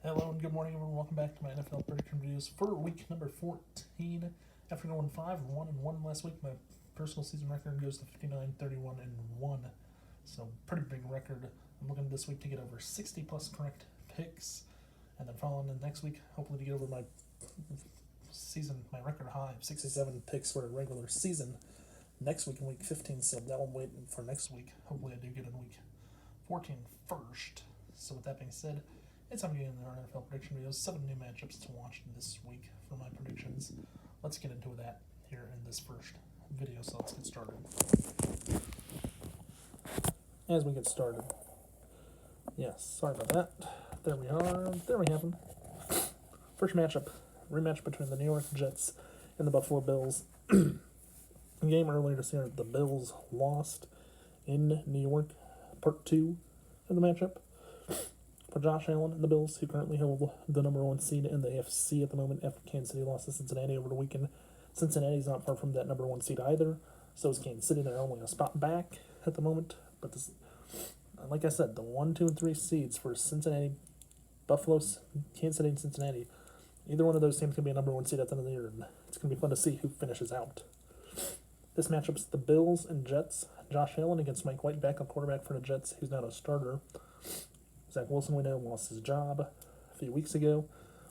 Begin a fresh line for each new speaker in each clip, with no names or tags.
Hello and good morning, everyone. Welcome back to my NFL prediction videos for week number 14. After going 5-1-1 last week, my personal season record goes to 59-31-1. So pretty big record. I'm looking this week to get over 60 plus correct picks, and then following the next week, hopefully to get over my record high of 67 picks for a regular season next week in week 15. So that will wait for next week. Hopefully I do get in week 14 first. So with that being said, it's time to get into our NFL prediction videos. 7 new matchups to watch this week for my predictions. Let's get into that here in this first video, so let's get started. As we get started, yes, sorry about that. There we are. There we have them. First matchup, rematch between the New York Jets and the Buffalo Bills. A game earlier this year, the Bills lost in New York. Part 2 of the matchup. For Josh Allen and the Bills, who currently hold the number 1 seed in the AFC at the moment after Kansas City lost to Cincinnati over the weekend. Cincinnati's not far from that number 1 seed either, so is Kansas City. They're only a spot back at the moment. But this, like I said, the 1, 2, and 3 seeds for Cincinnati, Buffalo, Kansas City, and Cincinnati, either one of those teams can be a number 1 seed at the end of the year, and it's going to be fun to see who finishes out. This matchup's the Bills and Jets. Josh Allen against Mike White, backup quarterback for the Jets, who's not a starter. Zach Wilson, we know, lost his job a few weeks ago.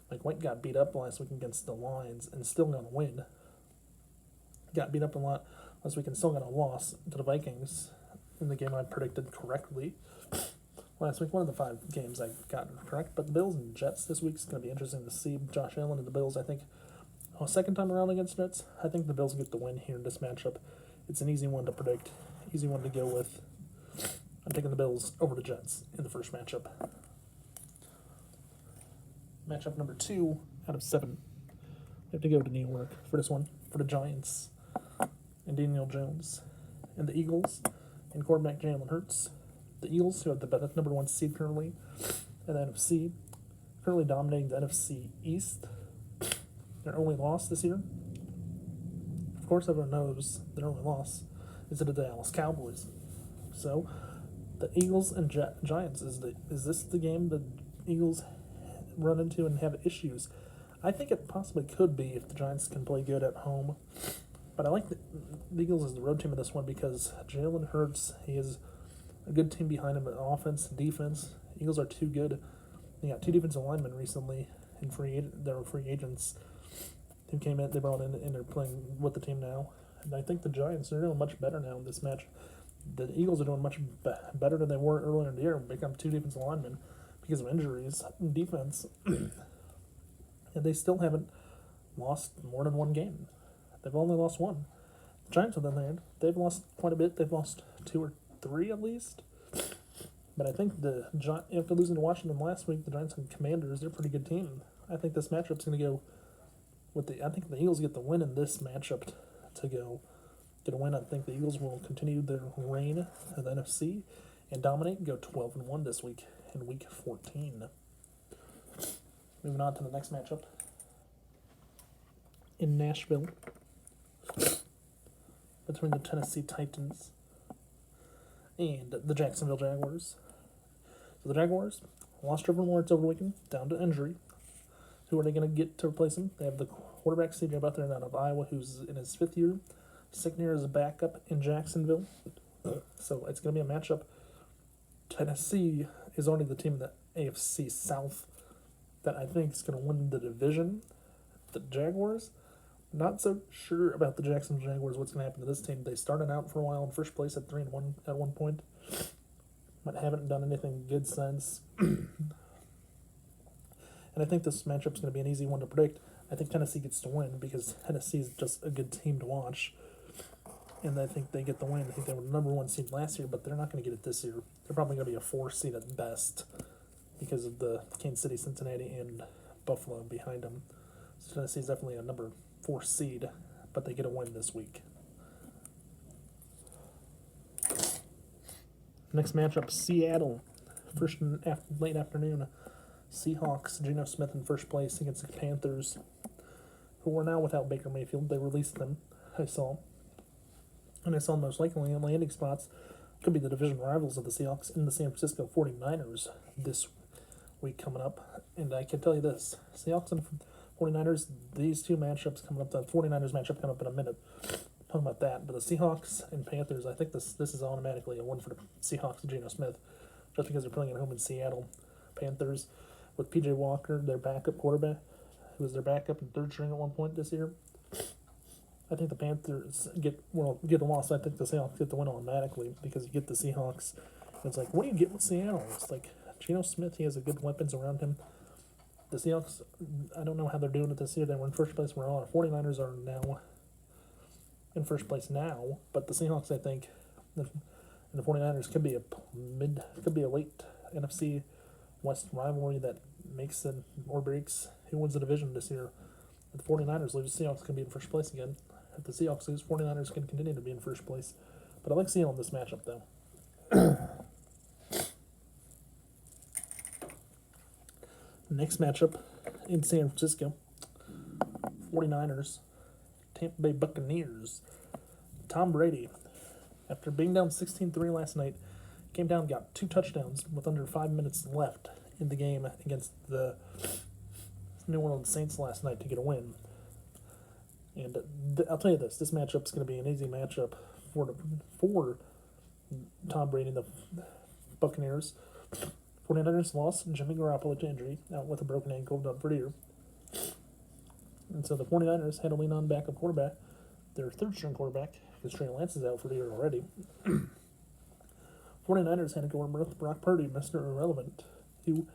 Mike White got beat up last week against the Lions and still got a win. Got beat up a lot last week and still got a loss to the Vikings in the game I predicted correctly. Last week, one of the 5 games I got correct. But the Bills and Jets this week is going to be interesting to see. Josh Allen and the Bills, I think, second time around against Jets, I think the Bills get the win here in this matchup. It's an easy one to predict, easy one to go with. I'm taking the Bills over the Jets in the first matchup. Matchup number 2 out of 7. We have to go to New York for this one, for the Giants and Daniel Jones and the Eagles and quarterback Jalen Hurts. The Eagles, who have the number 1 seed currently in the NFC, currently dominating the NFC East. Their only loss this year, of course, everyone knows their only loss is to the Dallas Cowboys. So, the Eagles and Giants, is this the game the Eagles run into and have issues? I think it possibly could be if the Giants can play good at home. But I like the Eagles as the road team in this one because Jalen Hurts, he has a good team behind him in offense and defense. Eagles are too good. They got 2 defensive linemen recently in they were free agents who came in, they brought in, and they're playing with the team now. And I think the Giants are doing much better now in this match. The Eagles are doing much better than they were earlier in the year, become 2 defensive linemen because of injuries and defense. And they still haven't lost more than 1 game. They've only lost 1. The Giants, on the other hand, they've lost quite a bit. They've lost 2 or 3 at least. But I think after losing to Washington last week, the Giants and Commanders, they're a pretty good team. I think this matchup's going to go with I think the Eagles get the win in this matchup to get a win. I think the Eagles will continue their reign in the NFC and dominate and go 12-1 this week in week 14. Moving on to the next matchup in Nashville between the Tennessee Titans and the Jacksonville Jaguars. So the Jaguars lost Trevor Lawrence over the weekend, down to injury. Who are they going to get to replace him? They have the quarterback C.J. Beathard out of Iowa, who's in his 5th year. 2nd year as a backup in Jacksonville. So it's going to be a matchup. Tennessee is only the team in the AFC South that I think is going to win the division. The Jaguars, not so sure about the Jacksonville Jaguars, what's going to happen to this team. They started out for a while in first place at 3-1 at one point, but haven't done anything good since. And I think this matchup is going to be an easy one to predict. I think Tennessee gets to win because Tennessee is just a good team to watch. And I think they get the win. I think they were the number 1 seed last year, but they're not going to get it this year. They're probably going to be a 4 seed at best because of the Kansas City, Cincinnati, and Buffalo behind them. So Tennessee is definitely a number 4 seed, but they get a win this week. Next matchup, Seattle. Late afternoon. Seahawks, Geno Smith in first place against the Panthers, who are now without Baker Mayfield. They released them, I saw. And I saw most likely in landing spots could be the division rivals of the Seahawks in the San Francisco 49ers this week coming up. And I can tell you this, Seahawks and 49ers, these two matchups coming up, the 49ers matchup coming up in a minute. Talking about that, but the Seahawks and Panthers, I think this is automatically a win for the Seahawks and Geno Smith, just because they're playing at home in Seattle. Panthers, with P.J. Walker, their backup quarterback, who was their backup and third string at one point this year. I think the Panthers get a loss. I think the Seahawks get the win automatically because you get the Seahawks. It's like, what do you get with Seattle? It's like Geno Smith, he has a good weapons around him. The Seahawks, I don't know how they're doing it this year. They were in first place. We're on. 49ers are now in first place now, but the Seahawks, I think, and the 49ers could be a late NFC West rivalry that makes it or breaks who wins the division this year. If the 49ers lose, the Seahawks can be in first place again. If the Seahawks lose, 49ers can continue to be in first place. But I like Seattle in this matchup, though. Next matchup in San Francisco, 49ers, Tampa Bay Buccaneers. Tom Brady, after being down 16-3 last night, came down and got 2 touchdowns with under 5 minutes left in the game against the New Orleans Saints last night to get a win. And I'll tell you this matchup's going to be an easy matchup for Tom Brady and the Buccaneers. 49ers lost Jimmy Garoppolo to injury, out with a broken ankle, done for the year. And so the 49ers had to lean on backup quarterback, their third-string quarterback, because Trey Lance is out for the year already. 49ers had to go with Brock Purdy, Mr. Irrelevant, who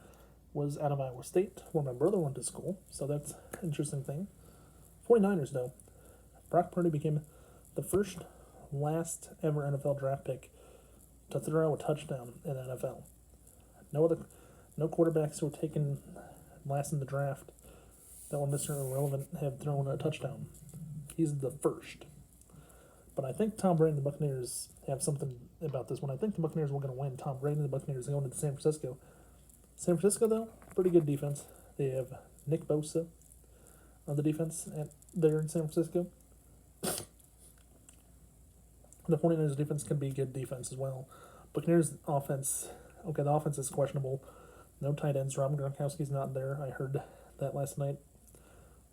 was out of Iowa State, where my brother went to school, so that's an interesting thing. 49ers, though, Brock Purdy became the last ever NFL draft pick to throw a touchdown in the NFL. No quarterbacks who were taken last in the draft that were Mr. Irrelevant have thrown a touchdown. He's the first. But I think Tom Brady and the Buccaneers have something about this one. I think the Buccaneers were going to win. Tom Brady and the Buccaneers are going to San Francisco. San Francisco, though, pretty good defense. They have Nick Bosa on the defense there in San Francisco. The 49ers defense can be good defense as well. Buccaneers offense, okay, the offense is questionable. No tight ends. Rob Gronkowski's not there. I heard that last night.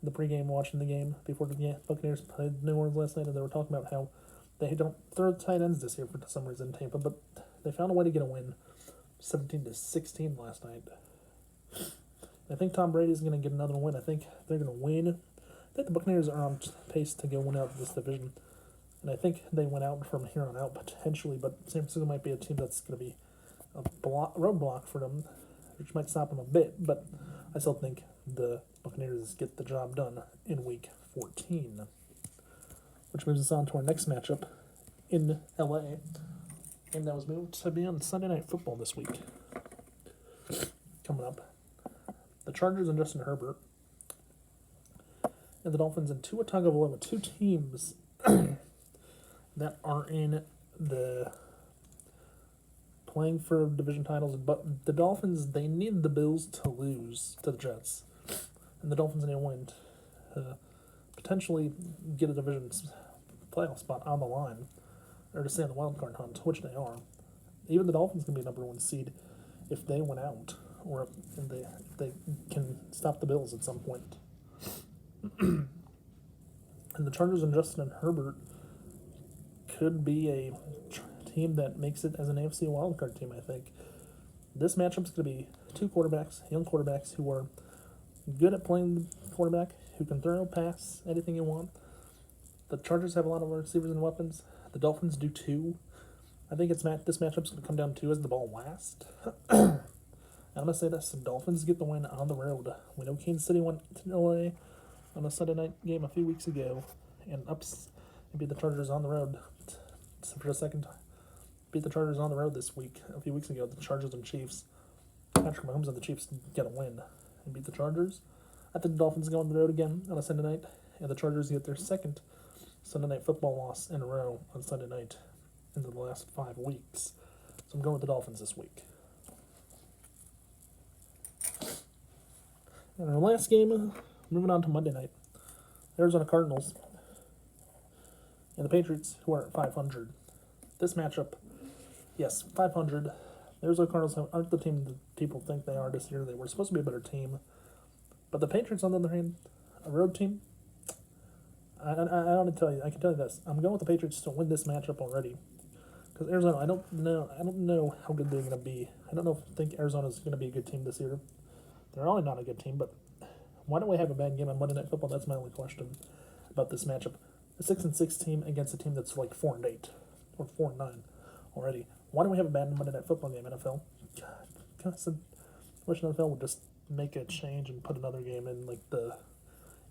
The pregame watching the game before the Buccaneers played New Orleans last night, and they were talking about how they don't throw tight ends this year for some reason in Tampa, but they found a way to get a win, 17-16 last night. I think Tom Brady's going to get another win. I think they're going to win. I think the Buccaneers are on pace to go win out this division, and I think they went out from here on out potentially, but San Francisco might be a team that's going to be a roadblock for them, which might stop them a bit, but I still think the Buccaneers get the job done in Week 14. Which moves us on to our next matchup in LA. And that was moved to be on Sunday Night Football this week. Coming up, the Chargers and Justin Herbert. And the Dolphins and Tua Tagovailoa, 2 teams that are in the playing for division titles. But the Dolphins, they need the Bills to lose to the Jets. And the Dolphins need to win to potentially get a division playoff spot on the line, or to stay on the wild card hunt, which they are. Even the Dolphins can be a number 1 seed if they win out, or if they can stop the Bills at some point. And the Chargers and Justin Herbert could be a team that makes it as an AFC wildcard team, I think. This matchup's going to be 2 quarterbacks, young quarterbacks who are good at playing the quarterback, who can throw, pass, anything you want. The Chargers have a lot of receivers and weapons. The Dolphins do too. I think this matchup's going to come down to is the ball last. I'm going to say this. The Dolphins get the win on the road. We know Kansas City went to LA on a Sunday night game a few weeks ago and beat the Chargers on the road for the second time. Beat the Chargers on the road this week, a few weeks ago. The Chargers and Chiefs. Patrick Mahomes and the Chiefs get a win and beat the Chargers. I think the Dolphins go on the road again on a Sunday night, and the Chargers get their second Sunday Night Football loss in a row on Sunday night in the last 5 weeks. So I'm going with the Dolphins this week. And our last game, moving on to Monday night, Arizona Cardinals and the Patriots, who are at 500. This matchup, yes, 500, The Arizona Cardinals aren't the team that people think they are this year. They were supposed to be a better team. But the Patriots, on the other hand, a road team, I want to tell you, I can tell you this. I'm going with the Patriots to win this matchup already. Because Arizona, I don't know how good they're going to be. I don't think Arizona's going to be a good team this year. They're probably not a good team, but why don't we have a bad game on Monday Night Football? That's my only question about this matchup. A 6-6 team against a team that's like 4-8 or 4-9 already. Why don't we have a bad Monday Night Football game, NFL? God, I wish NFL would just make a change and put another game in, like the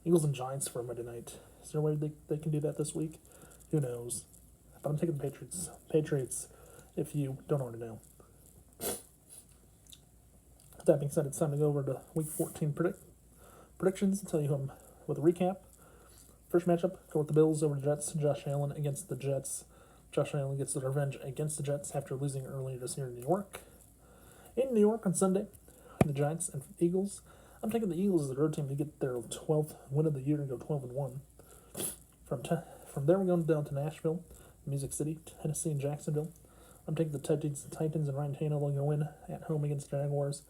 Eagles and Giants for Monday night. Is there a way they can do that this week? Who knows? But I'm taking the Patriots. Patriots, if you don't already know. That being said, it's time to go over to Week 14 predictions. I'll tell you who I'm with a recap. First matchup, go with the Bills over the Jets. Josh Allen against the Jets. Josh Allen gets the revenge against the Jets after losing earlier this year in New York. In New York on Sunday, the Giants and Eagles. I'm taking the Eagles as the road team to get their 12th win of the year and go 12-1. From there, we're going down to Nashville, Music City, Tennessee, and Jacksonville. I'm taking the Titans and Ryan Tannehill to win at home against the Jaguars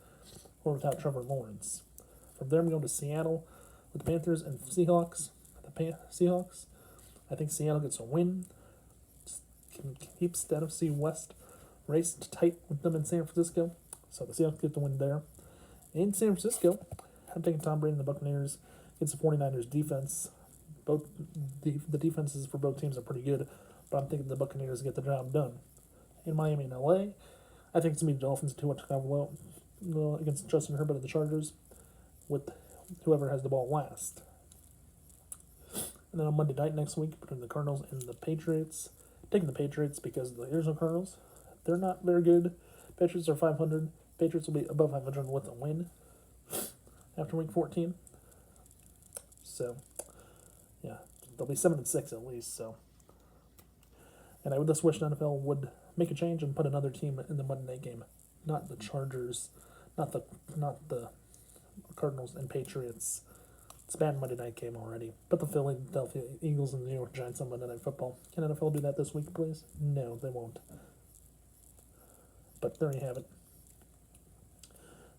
or without Trevor Lawrence. From there, I'm going to Seattle with the Panthers and Seahawks. Seahawks. I think Seattle gets a win. Keeps the NFC West race tight with them in San Francisco. So the Seahawks get the win there. In San Francisco, I'm taking Tom Brady and the Buccaneers against the 49ers defense. Both the defenses for both teams are pretty good, but I'm thinking the Buccaneers get the job done. In Miami and LA, I think it's going to be the Dolphins 2-1 against Justin Herbert and the Chargers with whoever has the ball last. And then on Monday night next week, between the Cardinals and the Patriots, taking the Patriots because the Arizona Cardinals, they're not very good. Patriots are 500. Patriots will be above 500 with a win after Week 14. So, yeah, they'll be 7-6 at least. So, and I would just wish the NFL would make a change and put another team in the Monday night game, not the Chargers, not the Cardinals and Patriots. It's a bad Monday night game already. Put the Philadelphia Eagles and the New York Giants on Monday Night Football. Can NFL do that this week, please? No, they won't. But there you have it.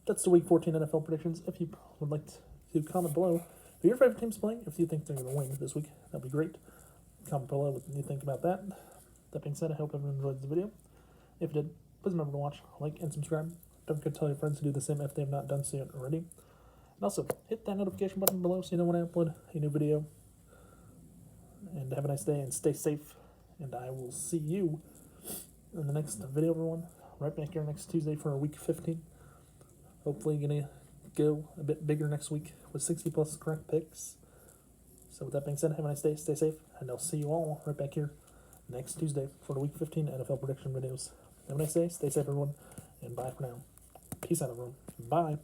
That's the Week 14 NFL predictions. If you would like to comment below who your favorite team's playing, if you think they're going to win this week, that'd be great. Comment below what you think about that. That being said, I hope everyone enjoyed the video. If you did, please remember to watch, like, and subscribe. Don't forget to tell your friends to do the same if they have not done so yet already. And also, hit that notification button below so you know when I upload a new video. And have a nice day and stay safe. And I will see you in the next video, everyone. Right back here next Tuesday for Week 15. Hopefully going to go a bit bigger next week with 60+ correct picks. So with that being said, have a nice day, stay safe, and I'll see you all right back here next Tuesday for the Week 15 NFL prediction videos. Have a nice day, stay safe, everyone, and bye for now. Peace out, everyone. Bye.